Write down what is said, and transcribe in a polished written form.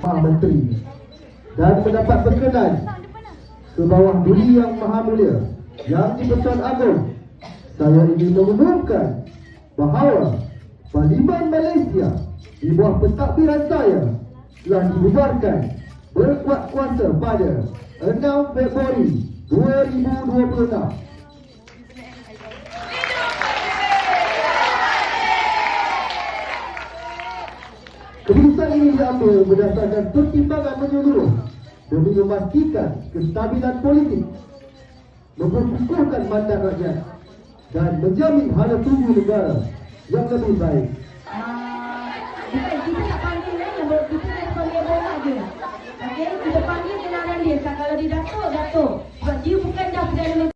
Pak Menteri dan mendapat berkenan ke bawah Duli Yang Maha Mulia Yang di-Pertuan Agong, saya ingin mengumumkan bahawa Parlimen Malaysia di bawah pentadbiran saya telah dibubarkan berkuat kuasa pada 6 Februari 2026. Keputusan ini diambil berdasarkan pertimbangan menyeluruh demi memastikan kestabilan politik, memperkukuhkan mandat rakyat dan menjamin hala tuju negara yang lebih baik. Kita nak panggil kita nak panggil bola je. Okey, kita panggil kenalan dia. Kalau dia Datuk. Sebab dia bukan dah Perdana Menteri.